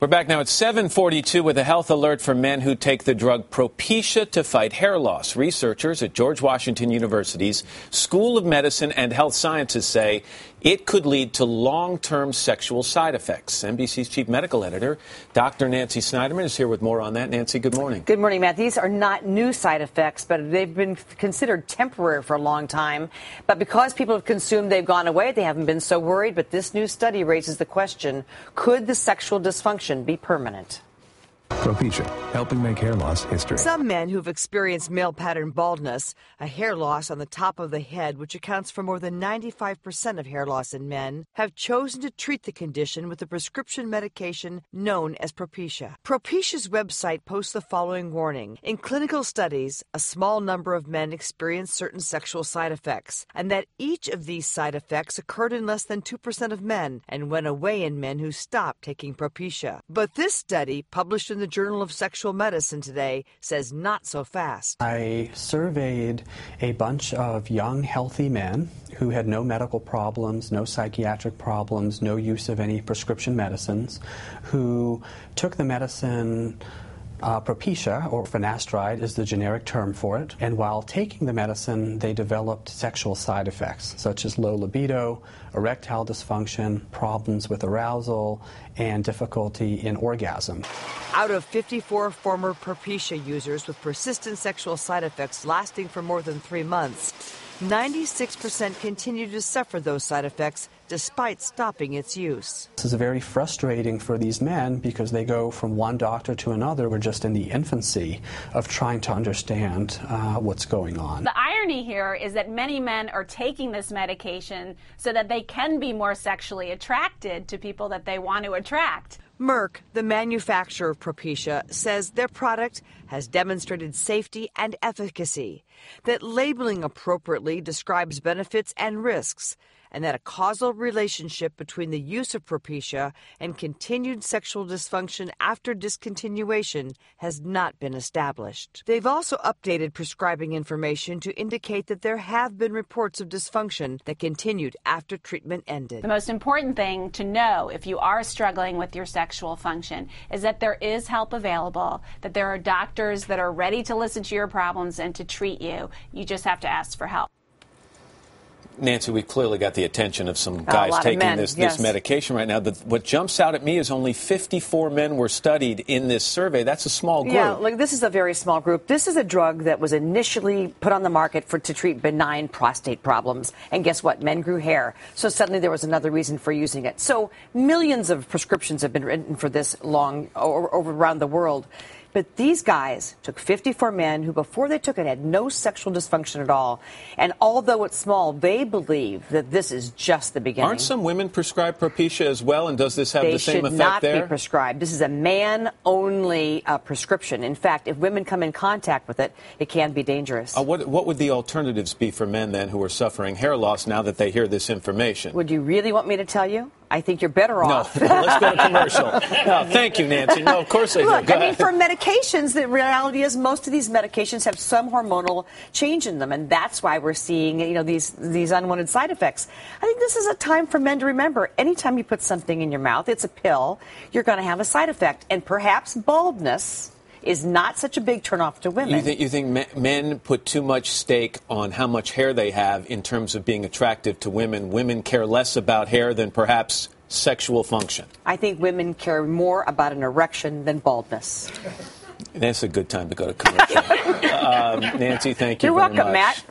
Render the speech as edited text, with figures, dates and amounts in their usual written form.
We're back now at 7:42 with a health alert for men who take the drug Propecia to fight hair loss. Researchers at George Washington University's School of Medicine and Health Sciences say it could lead to long-term sexual side effects. NBC's chief medical editor, Dr. Nancy Snyderman, is here with more on that. Nancy, good morning. Good morning, Matt. These are not new side effects, but they've been considered temporary for a long time. But because people have consumed, they've gone away. They haven't been so worried. But this new study raises the question, could the sexual dysfunction be permanent? Propecia, helping make hair loss history. Some men who've experienced male pattern baldness, a hair loss on the top of the head, which accounts for more than 95% of hair loss in men, have chosen to treat the condition with a prescription medication known as Propecia. Propecia's website posts the following warning. In clinical studies, a small number of men experienced certain sexual side effects, and that each of these side effects occurred in less than 2% of men and went away in men who stopped taking Propecia. But this study, published in the Journal of Sexual Medicine today, says not so fast. I surveyed a bunch of young, healthy men who had no medical problems, no psychiatric problems, no use of any prescription medicines, who took the medicine Propecia, or finasteride is the generic term for it, and while taking the medicine, they developed sexual side effects, such as low libido, erectile dysfunction, problems with arousal, and difficulty in orgasm. Out of 54 former Propecia users with persistent sexual side effects lasting for more than 3 months, 96% continue to suffer those side effects despite stopping its use. This is very frustrating for these men because they go from one doctor to another. We're just in the infancy of trying to understand what's going on. The irony here is that many men are taking this medication so that they can be more sexually attracted to people that they want to attract. Merck, the manufacturer of Propecia, says their product has demonstrated safety and efficacy, that labeling appropriately describes benefits and risks, and that a causal relationship between the use of Propecia and continued sexual dysfunction after discontinuation has not been established. They've also updated prescribing information to indicate that there have been reports of dysfunction that continued after treatment ended. The most important thing to know if you are struggling with your sexual function is that there is help available, that there are doctors that are ready to listen to your problems and to treat you. You just have to ask for help. Nancy, we've clearly got the attention of some guys taking this medication right now. What jumps out at me is only 54 men were studied in this survey. That's a small group. Yeah, look, this is a very small group. This is a drug that was initially put on the market to treat benign prostate problems. And guess what? Men grew hair. So suddenly there was another reason for using it. So millions of prescriptions have been written for this long over around the world. But these guys took 54 men who, before they took it, had no sexual dysfunction at all. And although it's small, they believe that this is just the beginning. Aren't some women prescribed Propecia as well? And does this have the same effect there? They should not be prescribed. This is a man-only prescription. In fact, if women come in contact with it, it can be dangerous. What would the alternatives be for men, then, who are suffering hair loss now that they hear this information? Would you really want me to tell you? I think you're better off. No, let's go to commercial. No, thank you, Nancy. No, of course I do. Look, I mean, for medications, the reality is most of these medications have some hormonal change in them, and that's why we're seeing, these unwanted side effects. I think this is a time for men to remember, anytime you put something in your mouth, it's a pill, you're going to have a side effect, and perhaps baldness is not such a big turnoff to women. You think men put too much stake on how much hair they have in terms of being attractive to women? Women care less about hair than perhaps sexual function? I think women care more about an erection than baldness. That's a good time to go to commercial. Nancy, thank you very much. You're welcome, Matt.